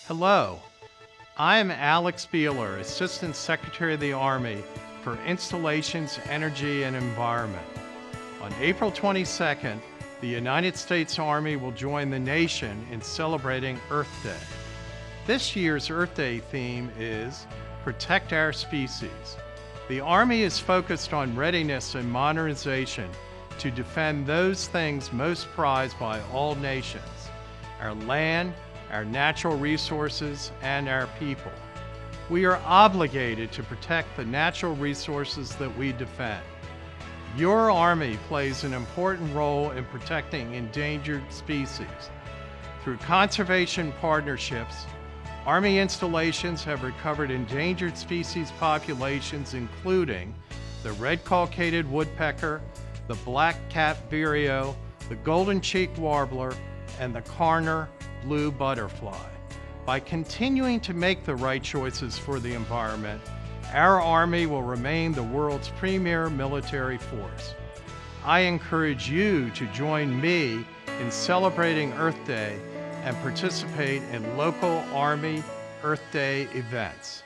Hello, I am Alex Beehler, Assistant Secretary of the Army for Installations, Energy, and Environment. On April 22nd, the United States Army will join the nation in celebrating Earth Day. This year's Earth Day theme is Protect Our Species. The Army is focused on readiness and modernization to defend those things most prized by all nations: our land, our natural resources, and our people. We are obligated to protect the natural resources that we defend. Your Army plays an important role in protecting endangered species. Through conservation partnerships, Army installations have recovered endangered species populations including the red-caulcated woodpecker, the black-capped vireo, the golden-cheeked warbler, and the Carner blue butterfly. By continuing to make the right choices for the environment, our Army will remain the world's premier military force. I encourage you to join me in celebrating Earth Day and participate in local Army Earth Day events.